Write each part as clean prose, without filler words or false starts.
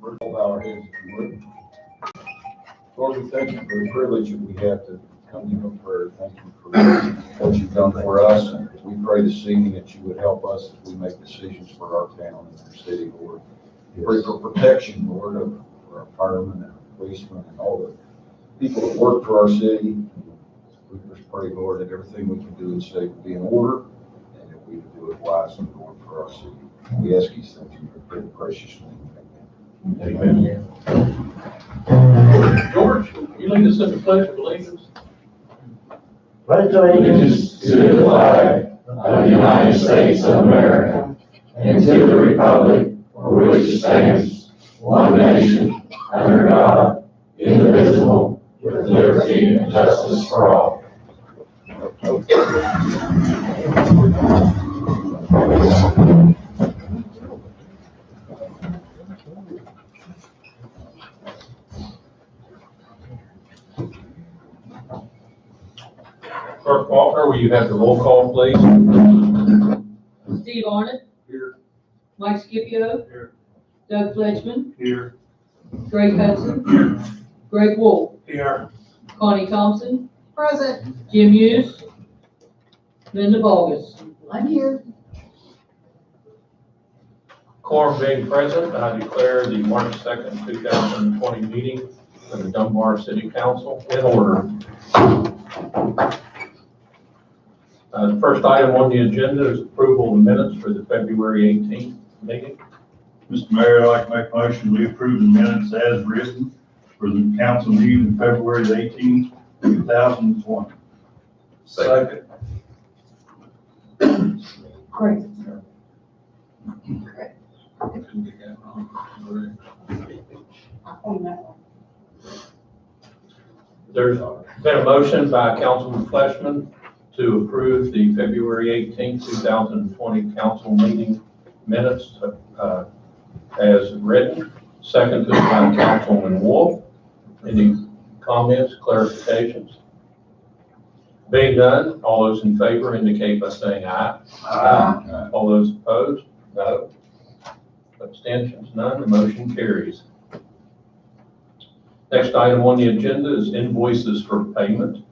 bow our heads if you would. Lord, we thank you for the privilege that we have to come to you in prayer. Thank you for what you've done for us. And we pray this evening that you would help us as we make decisions for our town and our city, Lord. Pray for protection, Lord, for our firemen and our policemen and all the people that work for our city. We just pray, Lord, that everything we can do and say will be in order and that we will do it wisely, Lord, for our city. We ask these things in your very precious name. Amen. George, you lead us in the pledge of allegiance. Pledge allegiance to the flag of the United States of America and to the republic for which it stands, one nation, under God, indivisible, with liberty and justice for all. Clerk Faulkner, will you have the roll call, please? Steve Arnott. Here. Mike Scipio. Here. Doug Fletchman. Here. Greg Hudson. Here. Greg Wolf. Here. Connie Thompson. Present. Jim Hughes. Linda Bogus. I'm here. Quorum being present, I declare the March 2nd, 2020 meeting of the Dunbar City Council in order. The first item on the agenda is approval of the minutes for the February 18th meeting. Mr. Mayor, I'd like to make a motion, we approve the minutes as written for the council meeting in February 18th, 2020. Second. Great. There's been a motion by Councilman Fletchman to approve the February 18th, 2020 council meeting minutes as written, seconded by Councilman Wolf. Any comments, clarifications? Being none, all those in favor indicate by saying aye. Aye. All those opposed, no. Abstentions, none. The motion carries. Next item on the agenda is invoices for payment.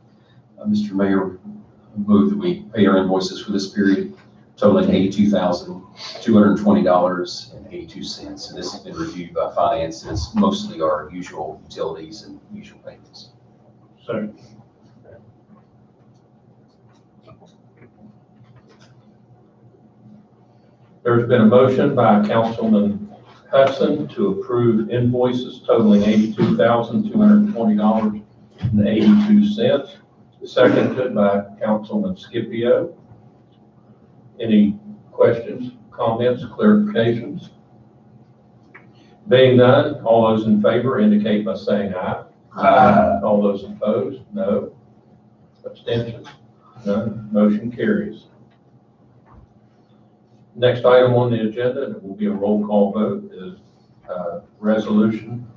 Mr. Mayor, I move that we pay our invoices for this period totaling $82,220.82. And this has been reviewed by finance, and it's mostly our usual utilities and usual payments. Second. There's been a motion by Councilman Hudson to approve invoices totaling $82,220.82. Seconded by Councilman Scipio. Any questions, comments, clarifications? Being none, all those in favor indicate by saying aye. Aye. All those opposed, no. Abstentions, none. Motion carries. Next item on the agenda, and it will be a roll call vote, is resolution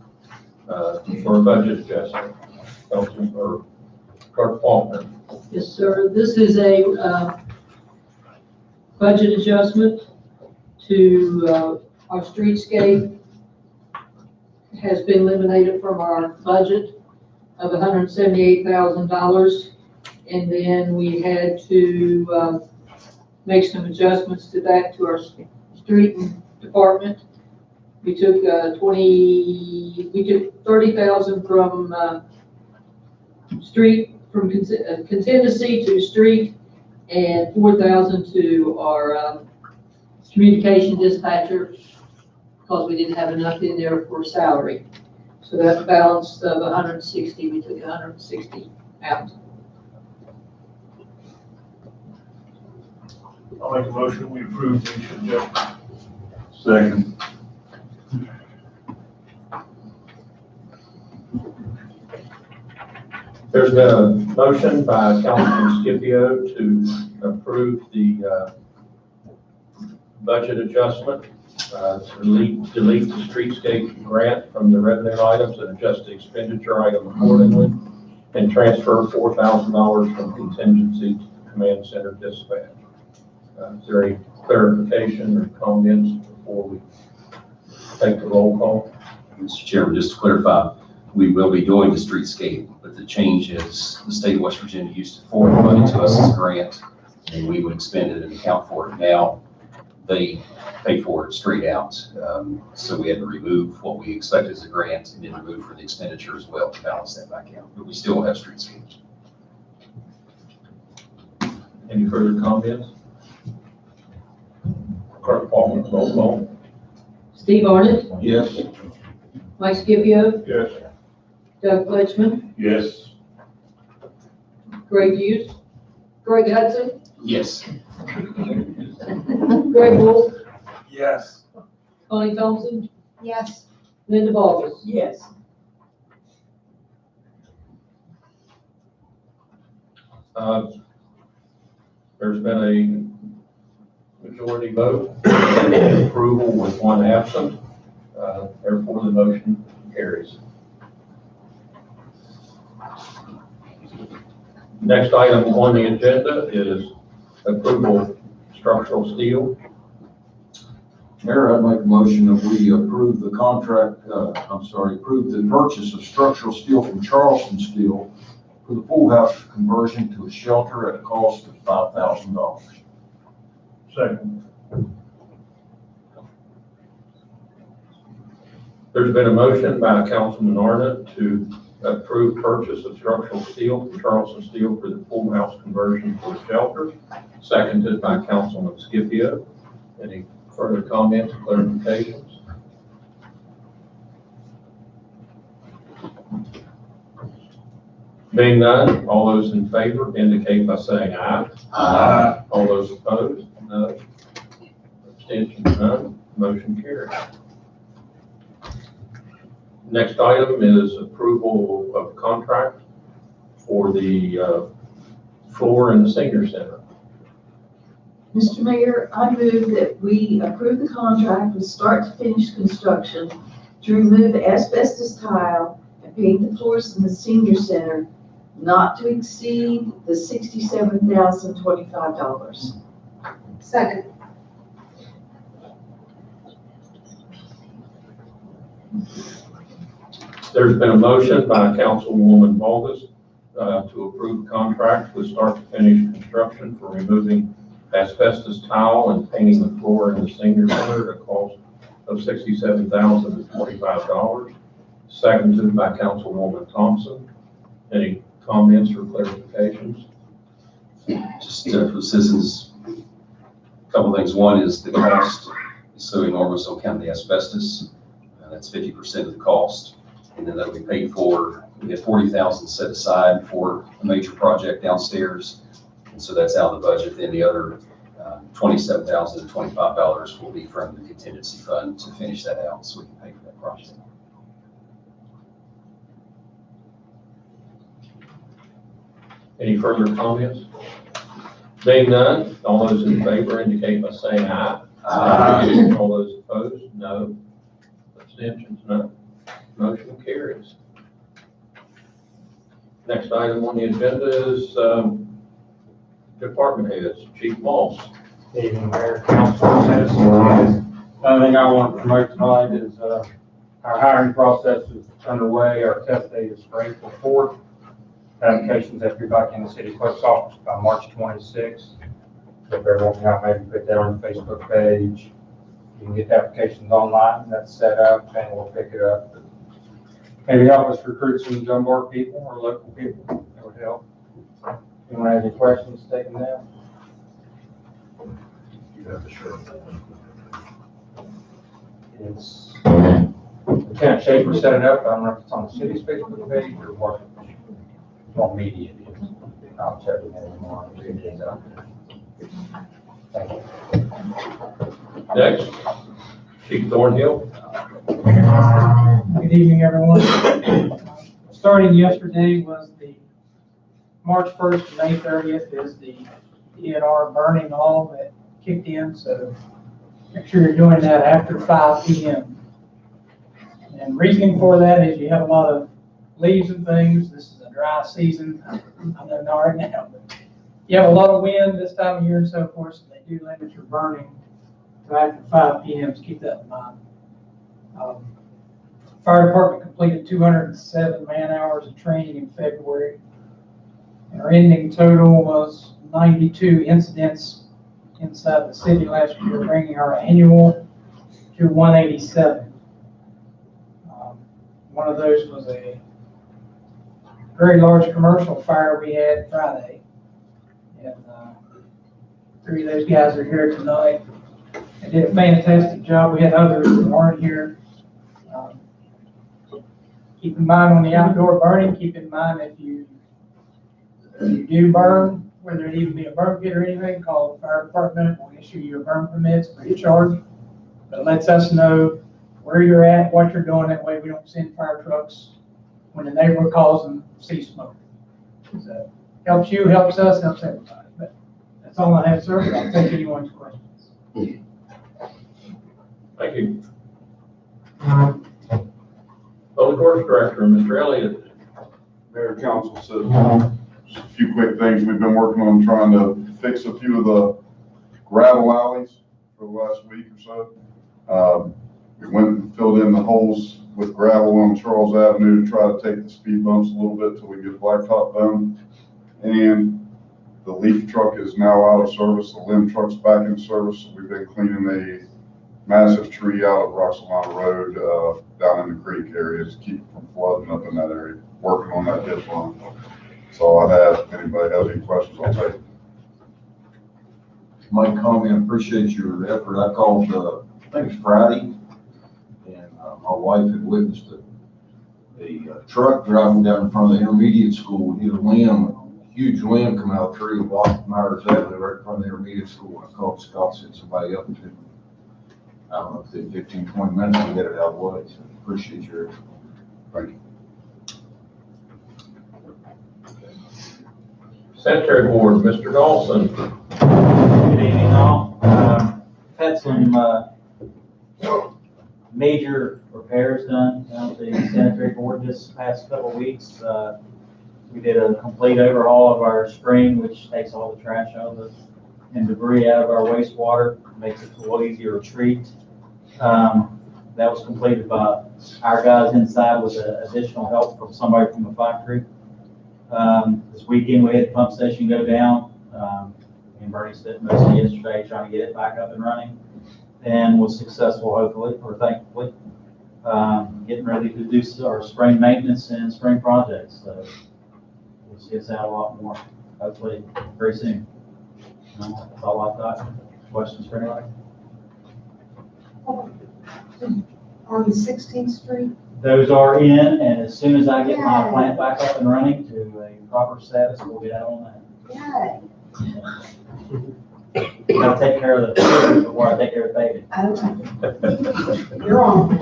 for a budget adjustment. Councilman Clerk Faulkner. Yes, sir. This is a budget adjustment to our streetscape. Has been eliminated from our budget of $178,000. And then we had to make some adjustments to that to our street department. We took 30,000 from street, from contingency to street, and 4,000 to our communication dispatcher, because we didn't have enough in there for salary. So that balance of 160, we took 160 out. I'll make a motion, we approve these adjustments. Second. There's been a motion by Councilman Scipio to approve the budget adjustment, to delete the streetscape grant from the revenue items and adjust the expenditure item accordingly, and transfer $4,000 from contingency to command center dispatch. Is there any clarification or comments before we take the roll call? Mr. Chairman, just to clarify, we will be doing the streetscape, but the change is the state of West Virginia used to forward money to us as a grant, and we would expend it and account for it. Now, they pay for it straight out. So we had to remove what we expect as a grant and then remove for the expenditure as well to balance that back out. But we still have streetscapes. Any further comments? Clerk Paul, roll call. Steve Arnett, Yes. Mike Scipio, Yes. Doug Fletchman, Yes. Greg Hughes, Greg Hudson, Yes. Greg Wolf, Yes. Connie Thompson, Yes. Linda Boggs. Yes. There's been a majority vote approval with one absent. Therefore, the motion carries. Next item on the agenda is approval of structural steel. Mayor, I'd make a motion that we approve the contract, approve the purchase of structural steel from Charleston Steel for the pool house conversion to a shelter at a cost of $5,000. Second. There's been a motion by Councilman Arnott to approve purchase of structural steel from Charleston Steel for the pool house conversion to a shelter, seconded by Councilman Scipio. Any further comments or clarifications? Being none, all those in favor indicate by saying aye. Aye. All those opposed, no. Abstentions, none. Motion carries. Next item is approval of contract for the floor in the senior center. Mr. Mayor, I move that we approve the contract with start to finish construction to remove the asbestos tile and paint the floors in the senior center not to exceed the $67,025. Second. There's been a motion by Councilwoman Bogus to approve contract with start to finish construction for removing asbestos tile and painting the floor in the senior center at a cost of $67,025. Seconded by Councilwoman Thompson. Any comments or clarifications? Just for the citizens, a couple of things. One is the cost is so enormous on account of the asbestos. That's 50% of the cost. And then that'll be paid for. We have $40,000 set aside for a major project downstairs. And so that's out of the budget. Then the other $27,025 will be from the contingency fund to finish that out so we can pay for that project. Any further comments? Being none, all those in favor indicate by saying aye. Aye. All those opposed, no. Abstentions, no. Motion carries. Next item on the agenda is department heads. Chief Moss. Evening, Mayor, Council, citizens. Another thing I want to promote tonight is our hiring process is underway. Our test date is for April 4th. Applications have to be back in the city clerk's office by March 26th. If everyone can help maybe put that on the Facebook page. You can get the applications online, that's set up, and we'll pick it up. Maybe help us recruit some Dunbar people or local people, that would help. Anyone have any questions, take them down. It's, Lieutenant Schaefer set it up, I don't know if it's on the city's Facebook page or what, what media it is. I'll check it anymore. It is out there. Thank you. Next, Chief Thornhill. Good evening, everyone. Starting yesterday was the March 1st to May 30th is the DNR burning law that kicked in, so make sure you're doing that after 5 p.m. And reasoning for that is you have a lot of leaves and things. This is a dry season. I know not right now, but you have a lot of wind this time of year and so forth, so they do limit your burning to after 5 p.m. So keep that in mind. Fire department completed 207 man-hours of training in February. And our ending total was 92 incidents inside the city last year, bringing our annual to 187. One of those was a very large commercial fire we had Friday. And 3 of those guys are here tonight. They did a fantastic job. We had others that weren't here. Keep in mind on the outdoor burning, keep in mind if you do burn, whether it even be a burn pit or anything, call the fire department. We'll issue you a burn permits free of charge. That lets us know where you're at, what you're doing. That way we don't send fire trucks when the neighbor calls and sees smoke. So helps you, helps us, helps everybody. But that's all I have, sir. I'll take anyone's questions. Thank you. Public Works Director, Mr. Elliott. Mayor, council, just a few quick things. We've been working on trying to fix a few of the gravel alleys for the last week or so. We went and filled in the holes with gravel on Charles Avenue to try to take the speed bumps a little bit till we get blacktop done. And the leaf truck is now out of service. The limb truck's back in service. So we've been cleaning a massive tree out of Roxalana Road down in the creek area to keep it from flooding up in that area. Working on that ditch line. So I have. If anybody has any questions, I'll take it. Mike comment, appreciate your effort. I called, I think it's Friday, and my wife had witnessed a truck driving down in front of the intermediate school and hit a huge limb come out of the tree and blocked Myers Avenue right in front of the intermediate school. I called Scott, sent somebody up and I don't know, if they 15, 20 minutes to get it out of the way. So appreciate your effort. Thank you. Sanitary Board, Mr. Dawson. Good evening, all. Had some major repairs done at the sanitary board this past couple of weeks. We did a complete overhaul of our spring, which takes all the trash out of and debris out of our wastewater, makes it a little easier to treat. That was completed by our guys inside with additional help from somebody from the factory. This weekend we had the pump station go down. And Bernie spent most of yesterday trying to get it back up and running, and was successful, hopefully, or thankfully. Getting ready to do our spring maintenance and spring projects. So we'll see us out a lot more, hopefully, very soon. That's all I've got. Questions for anybody? On the 16th Street? Those are in, and as soon as I get my plant back up and running to a proper status, we'll get out on that. Yay. Gotta take care of the children before I take care of baby. Okay. You're on.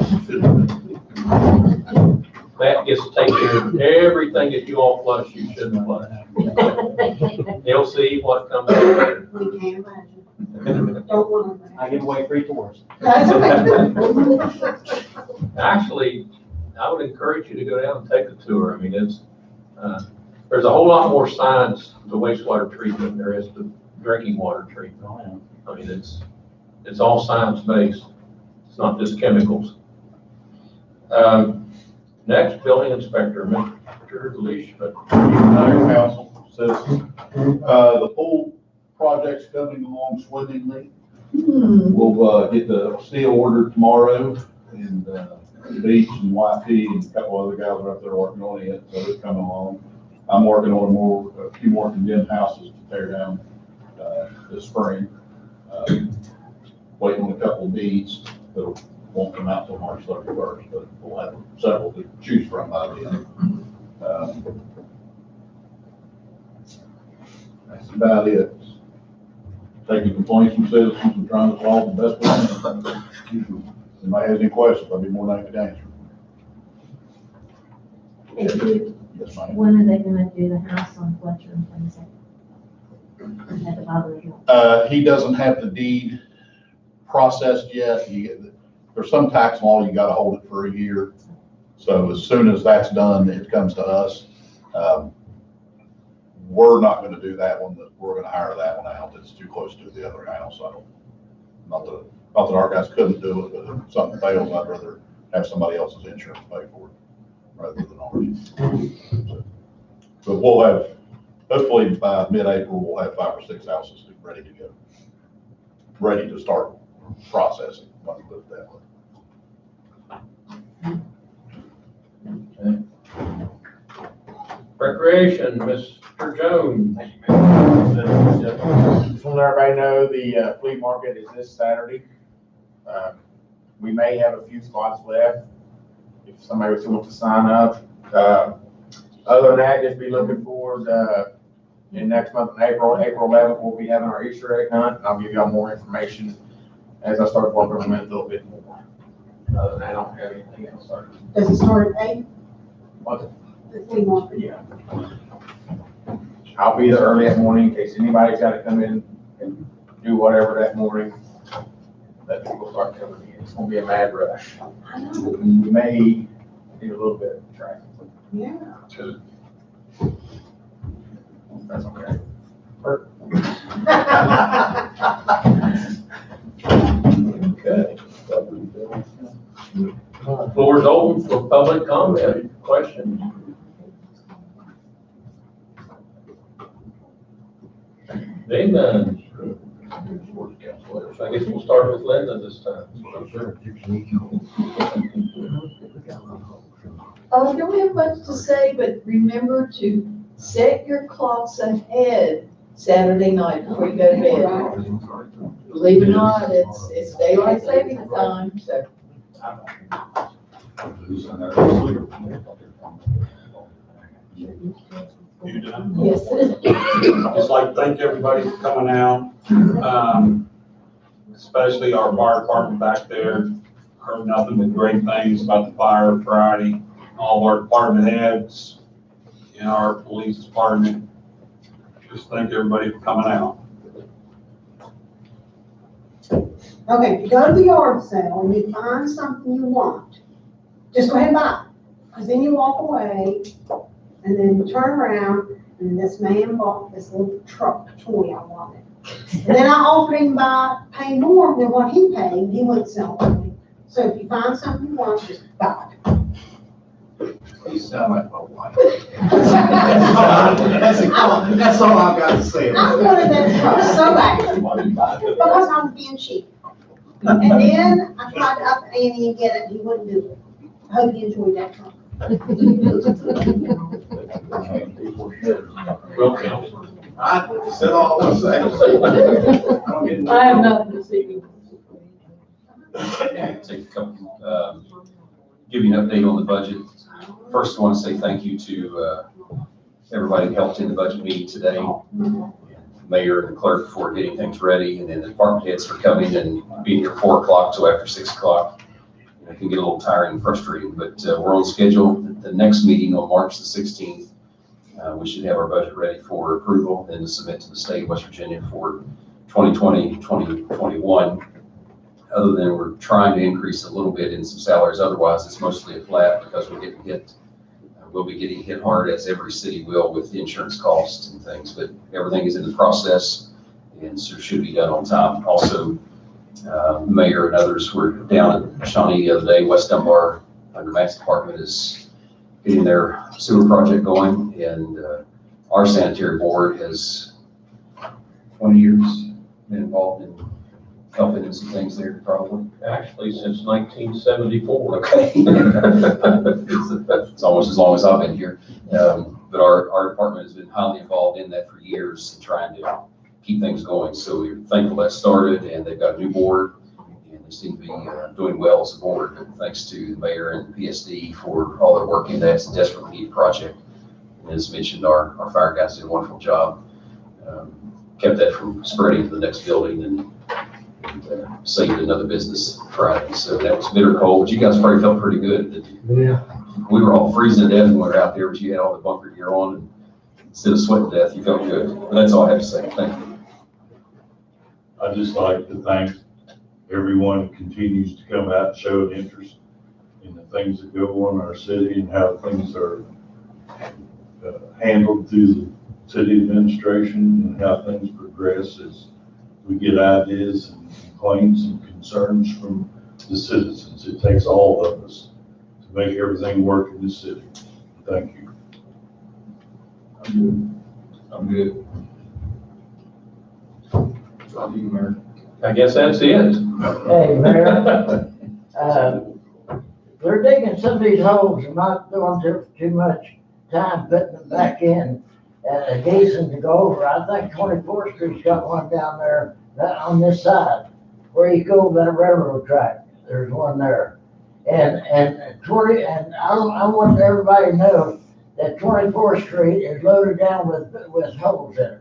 Matt gets to take care of everything that you all flush you shouldn't flush. He'll see what comes out later. We can't imagine. Don't want to. I give away free tours. Actually, I would encourage you to go down and take a tour. I mean, it's, there's a whole lot more science to wastewater treatment than there is to drinking water treatment. I mean, it's all science-based. It's not just chemicals. Next, building inspector, Mr. Leishman. Mayor, council, citizens. The pool project's coming along swimmingly. We'll get the steel ordered tomorrow, and the beach and YP and a couple other guys are up there working on it, so it's coming along. I'm working on a few more condemned houses to tear down this spring. Waiting on a couple of deeds that won't come out till March 31st, but we'll have several to choose from by then. That's about it. Taking complaints from citizens and trying to solve the best way. If anybody has any questions, I'll be more than happy to answer. Yes, ma'am. When are they gonna do the house on Fletcher and Plains? At the Bobber Hill? He doesn't have the deed processed yet. There's some tax law, you gotta hold it for a year. So as soon as that's done, it comes to us. We're not gonna do that one, we're gonna hire that one out. It's too close to the other house. Not that our guys couldn't do it, but if something fails, I'd rather have somebody else's insurance pay for it rather than ours. But we'll have, hopefully by mid-April, we'll have 5 or 6 houses ready to go, ready to start processing, let me put it that way. Recreation, Mr. Jones. Just want to let everybody know the flea market is this Saturday. We may have a few spots left if somebody wants to sign up. Other than that, just be looking forward, in next month in April 11th, we'll be having our Easter egg hunt. I'll give y'all more information as I start working on it a little bit more. Other than that, I don't have anything else. Does it start at 8? What? The flea market? Yeah. I'll be there early that morning in case anybody's got to come in and do whatever that morning. Let people start coming in. It's gonna be a mad rush. You may need a little bit of traffic. Yeah. That's okay. Okay. Floor is open for public comment, questions. Being none. I guess we'll start with Linda this time. I don't have much to say, but remember to set your clocks ahead Saturday night before you go to bed. Believe it or not, it's daylight saving time, so. You done? Yes. I'd just like to thank everybody for coming out, especially our fire department back there. Heard nothing but great things about the fire Friday. All of our department heads in our police department. Just thank everybody for coming out. Okay, if you go to the yard sale and you find something you want, just go ahead and buy it. Because then you walk away and then you turn around and this man bought this little truck toy I wanted. And then I offered him to pay more than what he paid, and he wouldn't sell it to me. So if you find something you want, just buy it. You sound like my wife. That's all I've got to say. I wanted that truck so bad because I was being cheap. And then I tried to up Annie and get it, and he wouldn't do it. I hope you enjoyed that truck. Well, Council. I said all I was saying. I have nothing to say. Take a couple, give you an update on the budget. First, I want to say thank you to everybody that helped in the budget meeting today. The mayor and the clerk for getting things ready, and then the department heads for coming and being here 4 o'clock till after 6 o'clock. It can get a little tiring and frustrating, but we're on schedule. The next meeting on March the 16th, we should have our budget ready for approval and to submit to the state of West Virginia for 2020, 2021. Other than we're trying to increase a little bit in some salaries, otherwise it's mostly a flat because we're getting hit. We'll be getting hit hard, as every city will, with the insurance costs and things, but everything is in the process and so should be done on time. Also, Mayor and others were down at Shawnee the other day. West Dunbar, under Matt's department, is getting their sewer project going, and our sanitary board has 20 years been involved in helping in some things there, probably. Actually, since 1974. Okay. It's almost as long as I've been here. But our department has been highly involved in that for years, trying to keep things going. So we're thankful that started, and they've got a new board, and they seem to be doing well as a board. But thanks to the mayor and PSD for all their work in that. It's a desperately needed project. And as mentioned, our fire guys did a wonderful job. Kept that from spreading to the next building and saved another business Friday. So that was bitter cold, but you guys probably felt pretty good. Yeah. We were all freezing to death when we were out there, but you had all the bunker gear on, and instead of sweating to death, you felt good. But that's all I have to say. Thank you. I'd just like to thank everyone who continues to come out and show an interest in the things that go on in our city and how things are handled through the city administration and how things progress as we get ideas and complaints and concerns from the citizens. It takes all of us to make everything work in this city. Thank you. I'm good. Thank you, Mayor. I guess that's it. Hey, Mayor, they're digging some of these holes and not doing too much time putting them back in. Decent to go over. I think 24th Street's got one down there on this side where you go to that railroad track. There's one there. And I want everybody to know that 24th Street is loaded down with holes in it.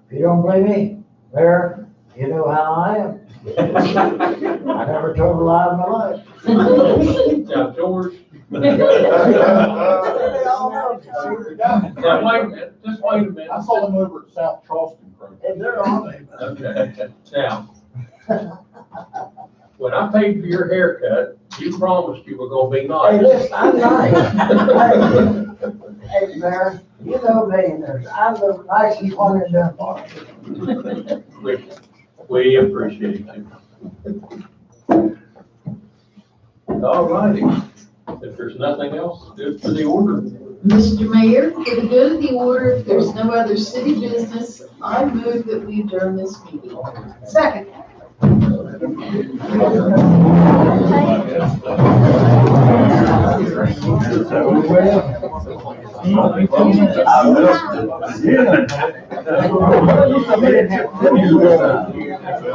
If you don't believe me, Mayor, you know how I am. I never told a lie in my life. Now, George. Now, wait a minute, just wait a minute. I saw them over at South Charleston. And they're on it. Okay, now, when I paid for your haircut, you promised you were gonna be Hey, nice. listen, I'm nice. Hey, Mayor, you know me, I'm the nicest one in Dunbar. We appreciate you. All righty, if there's nothing else, good for the order. Mr. Mayor, for the good of the order, if there's no other city business, I move that we adjourn this meeting. Second. I missed it. Yeah.